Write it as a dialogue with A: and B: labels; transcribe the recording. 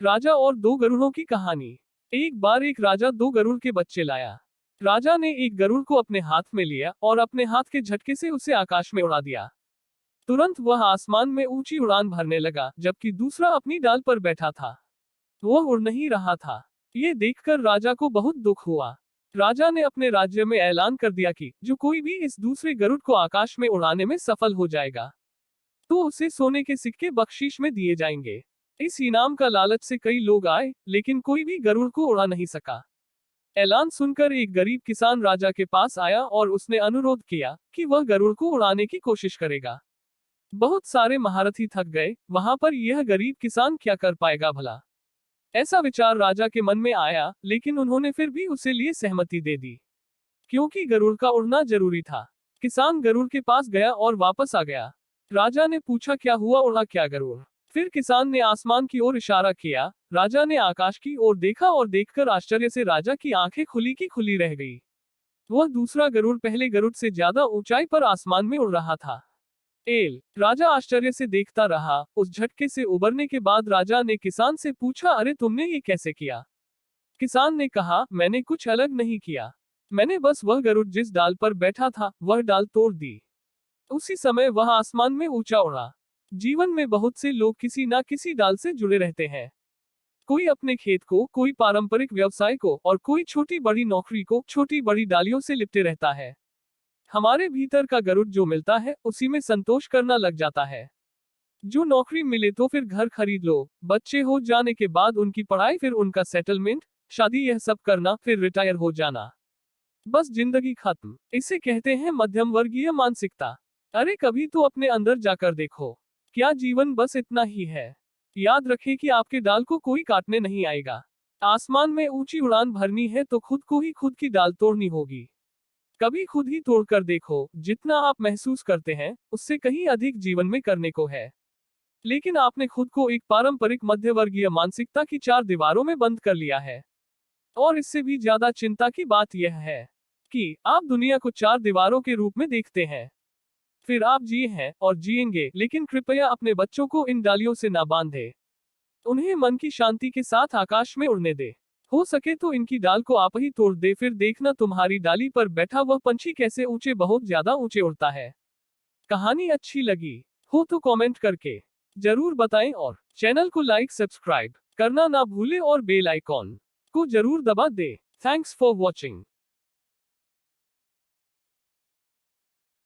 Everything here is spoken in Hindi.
A: राजा और दो गरुड़ों की कहानी। एक बार एक राजा दो गरुड़ के बच्चे लाया। राजा ने एक गरुड़ को अपने हाथ में लिया और अपने हाथ के झटके से उसे आकाश में उड़ा दिया। तुरंत वह आसमान में ऊंची उड़ान भरने लगा, जबकि दूसरा अपनी डाल पर बैठा था। वह उड़ नहीं रहा था। ये देखकर राजा को बहुत दुख हुआ। राजा ने अपने राज्य में ऐलान कर दिया कि जो कोई भी इस दूसरे गरुड़ को आकाश में उड़ाने में सफल हो जाएगा, तो उसे सोने के सिक्के बख्शीश में दिए जाएंगे। इस इनाम का लालच से कई लोग आए, लेकिन कोई भी गरुड़ को उड़ा नहीं सका। ऐलान सुनकर एक गरीब किसान राजा के पास आया और उसने अनुरोध किया कि वह गरुड़ को उड़ाने की कोशिश करेगा। बहुत सारे महारथी थक गए, वहां पर यह गरीब किसान क्या कर पाएगा भला। ऐसा विचार राजा के मन में आया, लेकिन उन्होंने फिर भी उसे लिए सहमति दे दी, क्योंकि गरुड़ का उड़ना जरूरी था। किसान गरुड़ के पास गया और वापस आ गया। राजा ने पूछा, क्या हुआ, उड़ा क्या गरुड़? फिर किसान ने आसमान की ओर इशारा किया। राजा ने आकाश की ओर देखा और देखकर आश्चर्य से राजा की आंखें खुली की खुली रह गई। वह दूसरा गरुड़ पहले गरुड़ से ज्यादा ऊंचाई पर आसमान में उड़ रहा था। राजा आश्चर्य से देखता रहा। उस झटके से उबरने के बाद राजा ने किसान से पूछा, अरे तुमने ये कैसे किया? किसान ने कहा, मैंने कुछ अलग नहीं किया। मैंने बस वह गरुड़ जिस डाल पर बैठा था वह डाल तोड़ दी। उसी समय वह आसमान में ऊंचा उड़ा। जीवन में बहुत से लोग किसी ना किसी डाल से जुड़े रहते हैं। कोई अपने खेत को, कोई पारंपरिक व्यवसाय को और कोई छोटी बड़ी नौकरी को छोटी बड़ी डालियों से लिपटे रहता है। हमारे भीतर का गरुड़ जो मिलता है उसी में संतोष करना लग जाता है। जो नौकरी मिले तो फिर घर खरीद लो, बच्चे हो जाने के बाद उनकी पढ़ाई, फिर उनका सेटलमेंट, शादी, यह सब करना, फिर रिटायर हो जाना, बस जिंदगी खत्म। इसे कहते हैं मध्यम वर्गीय मानसिकता। अरे कभी तो अपने अंदर जाकर देखो, क्या जीवन बस इतना ही है? याद रखें कि आपके डाल को कोई काटने नहीं आएगा। आसमान में ऊंची उड़ान भरनी है तो खुद को ही खुद की डाल तोड़नी होगी। कभी खुद ही तोड़ कर देखो, जितना आप महसूस करते हैं उससे कहीं अधिक जीवन में करने को है। लेकिन आपने खुद को एक पारंपरिक मध्यवर्गीय मानसिकता की चार दीवारों में बंद कर लिया है। और इससे भी ज्यादा चिंता की बात यह है कि आप दुनिया को चार दीवारों के रूप में देखते हैं। फिर आप जिए हैं और जिएंगे, लेकिन कृपया अपने बच्चों को इन डालियों से ना बांधे। उन्हें मन की शांति के साथ आकाश में उड़ने दे। हो सके तो इनकी डाल को आप ही तोड़ दे, फिर देखना तुम्हारी डाली पर बैठा वह पंछी कैसे ऊंचे, बहुत ज्यादा ऊंचे उड़ता है। कहानी अच्छी लगी हो तो कमेंट करके जरूर बताएं और चैनल को लाइक सब्सक्राइब करना ना भूले और बेल आइकॉन को जरूर दबा दे। Thanks for watching.